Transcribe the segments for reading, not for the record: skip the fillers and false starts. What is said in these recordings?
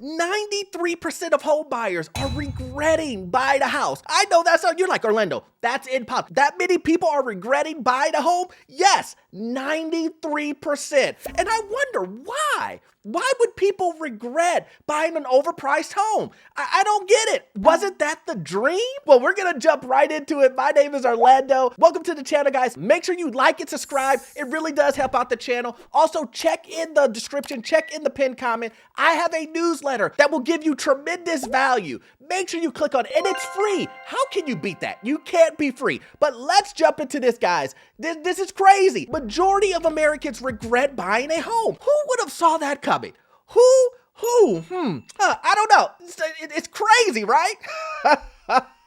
93% of home buyers are regretting buying a house. I know that's how you're like, Orlando, that's impossible. That many people are regretting buying a home? Yes, 93%. And I wonder why? Why would people regret buying an overpriced home? I don't get it. Wasn't that the dream? Well, we're gonna jump right into it. My name is Orlando. Welcome to the channel, guys. Make sure you like and subscribe. It really does help out the channel. Also, check in the description, check in the pinned comment. I have a newsletter that will give you tremendous value. Make sure you click on it, and it's free. How can you beat that? You can't be free. But let's jump into this, guys. This is crazy. Majority of Americans regret buying a home. Who would have saw that coming? Who? I don't know. It's crazy, right?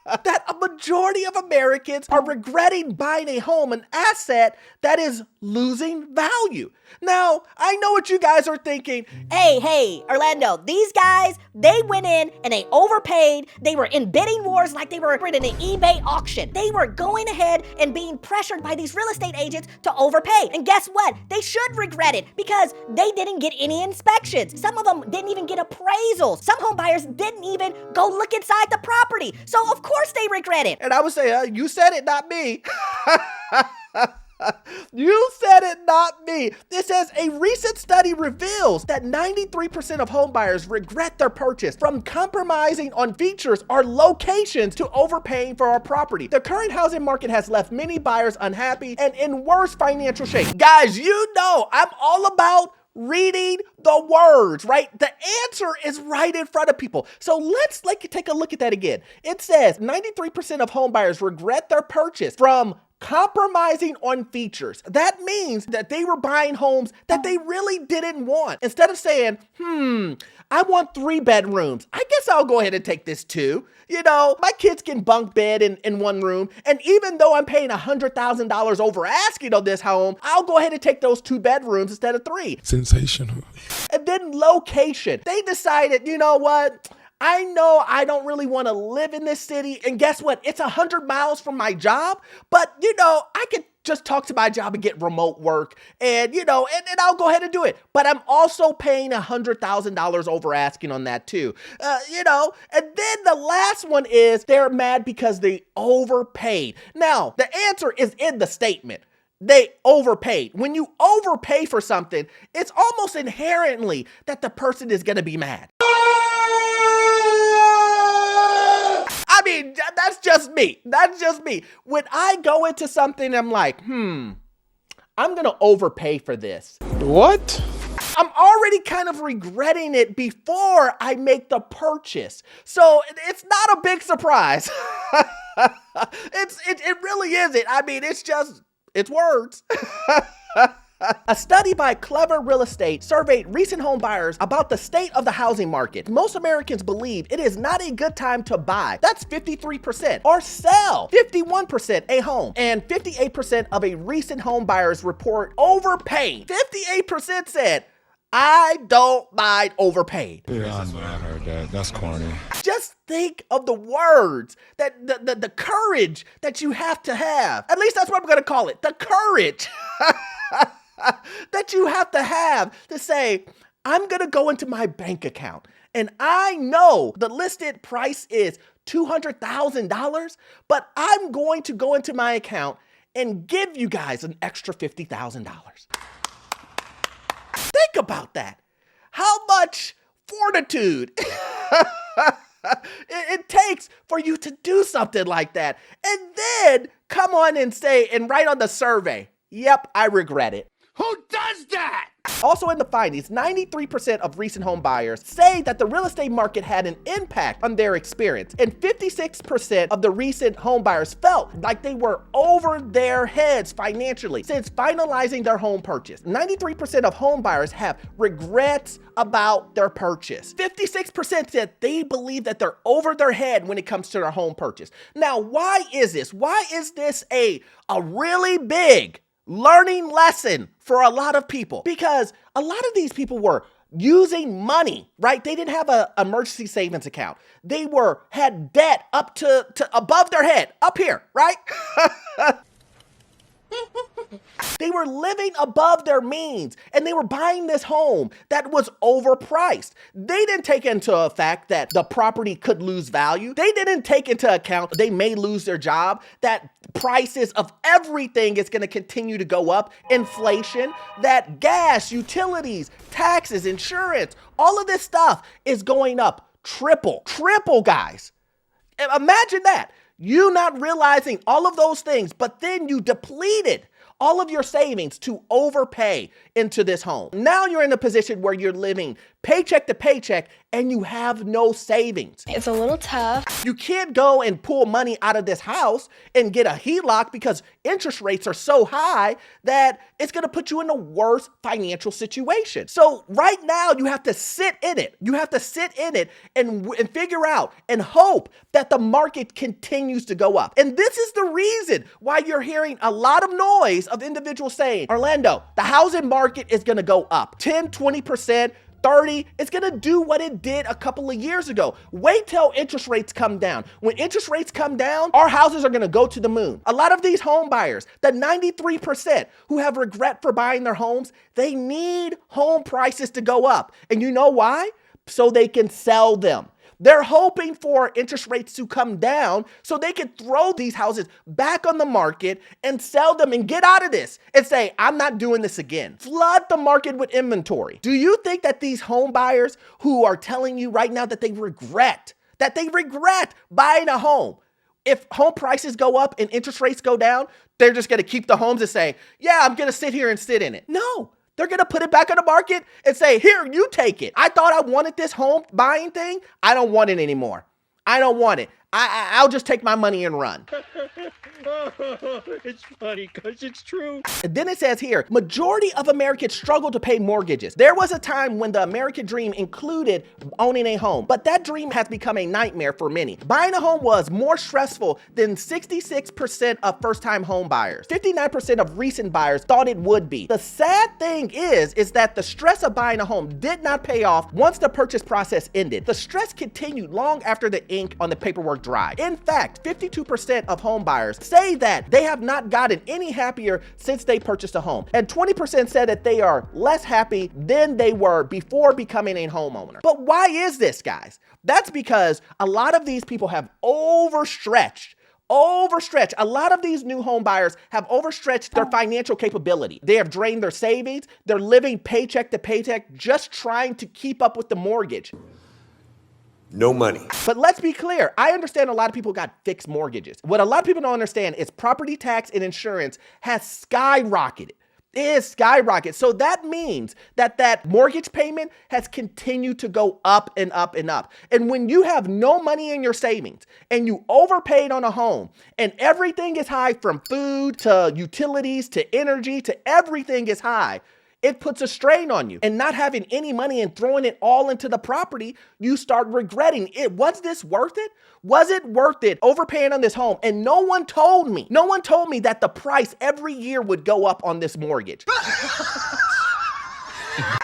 That a majority of Americans are regretting buying a home, an asset that is losing value. Now, I know what you guys are thinking. Hey, Orlando, these guys, they went in and they overpaid. They were in bidding wars like they were in an eBay auction. They were going ahead and being pressured by these real estate agents to overpay. And guess what? They should regret it because they didn't get any inspections. Some of them didn't even get appraisals. Some home buyers didn't even go look inside the property. So of course they regret it. And I would say, you said it, not me. You said it, not me. It says a recent study reveals that 93% of home buyers regret their purchase from compromising on features or locations to overpaying for our property. The current housing market has left many buyers unhappy and in worse financial shape. Guys, you know I'm all about reading the words, right? The answer is right in front of people. So let's take a look at that again. It says 93% of home buyers regret their purchase from compromising on features. That means that they were buying homes that they really didn't want. Instead of saying, I want 3 bedrooms. I guess I'll go ahead and take this 2. You know, my kids can bunk bed in one room. And even though I'm paying $100,000 over asking on this home, I'll go ahead and take those 2 bedrooms instead of 3. Sensational. And then location. They decided, you know what? I know I don't really want to live in this city. And guess what? It's 100 miles from my job. But, you know, I could just talk to my job and get remote work. And, you know, and I'll go ahead and do it. But I'm also paying $100,000 over asking on that too. You know, and then the last one is they're mad because they overpaid. Now, the answer is in the statement. They overpaid. When you overpay for something, it's almost inherently that the person is going to be mad. I mean, that's just me. That's just me. When I go into something, I'm like, I'm going to overpay for this. What? I'm already kind of regretting it before I make the purchase. So it's not a big surprise. It really isn't. I mean, it's words. A study by Clever Real Estate surveyed recent home buyers about the state of the housing market. Most Americans believe it is not a good time to buy. That's 53%. Or sell, 51% a home. And 58% of a recent home buyers report overpaying. 58% said, I don't mind overpaid. Yeah, I know, I heard that. That's corny. Just think of the words, that the courage that you have to have. At least that's what I'm gonna call it, the courage. That you have to say, I'm gonna go into my bank account and I know the listed price is $200,000, but I'm going to go into my account and give you guys an extra $50,000. Think about that. How much fortitude it takes for you to do something like that. And then come on and say, and write on the survey, yep, I regret it. Who does that? Also in the findings, 93% of recent home buyers say that the real estate market had an impact on their experience, and 56% of the recent home buyers felt like they were over their heads financially since finalizing their home purchase. 93% of home buyers have regrets about their purchase. 56% said they believe that they're over their head when it comes to their home purchase. Now, why is this? Why is this a really big learning lesson for a lot of people? Because a lot of these people were using money, right? They didn't have an emergency savings account. They had debt up to above their head, up here, right? They were living above their means and they were buying this home that was overpriced. They didn't take into effect that the property could lose value. They didn't take into account they may lose their job, that prices of everything is going to continue to go up, inflation, that gas, utilities, taxes, insurance, all of this stuff is going up triple, guys. Imagine that. You not realizing all of those things, but then you depleted all of your savings to overpay into this home. Now you're in a position where you're living paycheck to paycheck and you have no savings. It's a little tough. You can't go and pull money out of this house and get a HELOC because interest rates are so high that it's gonna put you in a worse financial situation. So right now you have to sit in it. You have to sit in it and figure out and hope that the market continues to go up. And this is the reason why you're hearing a lot of noise of individuals saying, Orlando, the housing market is gonna go up 10, 20%, 30, it's gonna do what it did a couple of years ago. Wait till interest rates come down. When interest rates come down, our houses are gonna go to the moon. A lot of these home buyers, the 93% who have regret for buying their homes, they need home prices to go up. And you know why? So they can sell them. They're hoping for interest rates to come down so they can throw these houses back on the market and sell them and get out of this and say, I'm not doing this again. Flood the market with inventory. Do you think that these home buyers who are telling you right now that they regret buying a home, if home prices go up and interest rates go down, they're just gonna keep the homes and say, yeah, I'm gonna sit here and sit in it? No. They're gonna put it back on the market and say, here, you take it. I thought I wanted this home buying thing. I don't want it anymore. I don't want it. I'll just take my money and run. It's funny because it's true. And then it says here, majority of Americans struggle to pay mortgages. There was a time when the American dream included owning a home, but that dream has become a nightmare for many. Buying a home was more stressful than 66% of first-time home buyers. 59% of recent buyers thought it would be. The sad thing is that the stress of buying a home did not pay off once the purchase process ended. The stress continued long after the ink on the paperwork dry. In fact, 52% of home buyers say that they have not gotten any happier since they purchased a home. And 20% said that they are less happy than they were before becoming a homeowner. But why is this, guys? That's because a lot of these people have overstretched. A lot of these new home buyers have overstretched their financial capability. They have drained their savings. They're living paycheck to paycheck, just trying to keep up with the mortgage. No money. But let's be clear. I understand a lot of people got fixed mortgages. What a lot of people don't understand is property tax and insurance has skyrocketed. It is skyrocketed. So that means that mortgage payment has continued to go up and up and up. And when you have no money in your savings and you overpaid on a home and everything is high from food to utilities to energy to everything is high, it puts a strain on you. And not having any money and throwing it all into the property, you start regretting it. Was this worth it? Was it worth it overpaying on this home? And no one told me that the price every year would go up on this mortgage.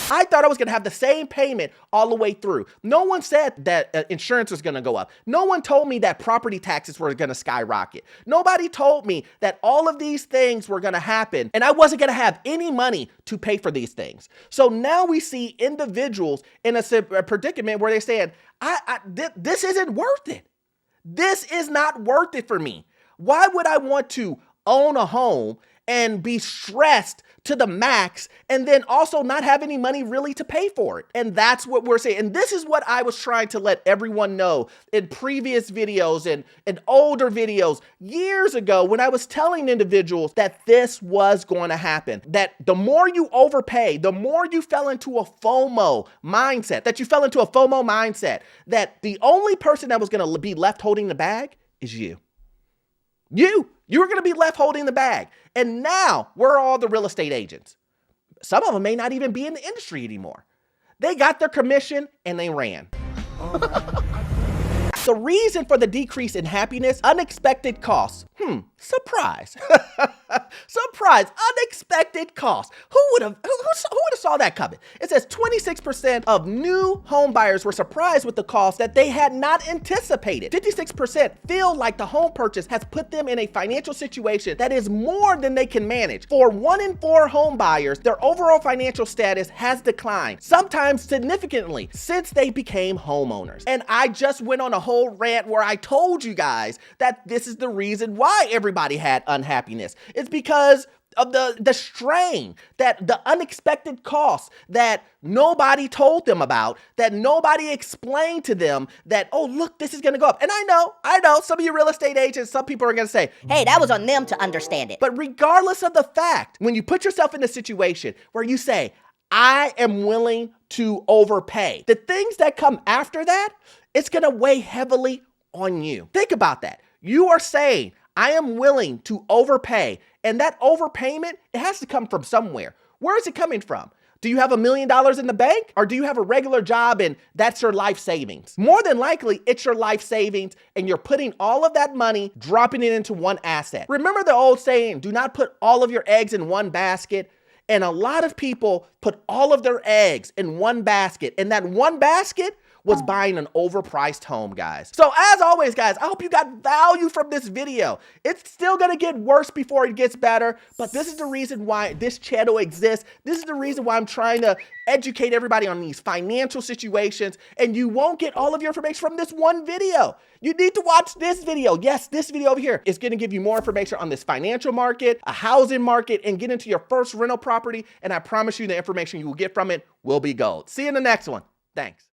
I thought I was gonna have the same payment all the way through. No one said that insurance was gonna go up. No one told me that property taxes were gonna skyrocket. Nobody told me that all of these things were gonna happen and I wasn't gonna have any money to pay for these things. So now we see individuals in a predicament where they're saying, this isn't worth it. This is not worth it for me. Why would I want to own a home and be stressed to the max and then also not have any money really to pay for it? And that's what we're saying. And this is what I was trying to let everyone know in previous videos and older videos years ago when I was telling individuals that this was going to happen. That the more you overpay, the more you fell into a FOMO mindset, that the only person that was going to be left holding the bag is you. You were going to be left holding the bag. And now we're all the real estate agents. Some of them may not even be in the industry anymore. They got their commission and they ran. The reason for the decrease in happiness, unexpected costs. Surprise. Surprise, unexpected costs. Who would have saw that coming? It says 26% of new home buyers were surprised with the cost that they had not anticipated. 56% feel like the home purchase has put them in a financial situation that is more than they can manage. For 1 in 4 home buyers, their overall financial status has declined, sometimes significantly, since they became homeowners. And I just went on a whole rant where I told you guys that this is the reason why everybody had unhappiness. It's because of the strain, that the unexpected costs that nobody told them about, that nobody explained to them, that, oh, look, this is gonna go up. And I know, some of you real estate agents, some people are gonna say, Hey, that was on them to understand it. but regardless of the fact, when you put yourself in a situation where you say, I am willing to overpay, the things that come after that, it's gonna weigh heavily on you. Think about that. You are saying, I am willing to overpay. And that overpayment, it has to come from somewhere. Where is it coming from? Do you have $1 million in the bank? Or do you have a regular job and that's your life savings? More than likely, it's your life savings and you're putting all of that money, dropping it into one asset. Remember the old saying, do not put all of your eggs in one basket. And a lot of people put all of their eggs in one basket. And that one basket was buying an overpriced home, guys. So as always, guys, I hope you got value from this video. It's still gonna get worse before it gets better, but this is the reason why this channel exists. This is the reason why I'm trying to educate everybody on these financial situations, and you won't get all of your information from this one video. You need to watch this video. Yes, this video over here is gonna give you more information on this financial market, a housing market, and get into your first rental property, and I promise you the information you will get from it will be gold. See you in the next one. Thanks.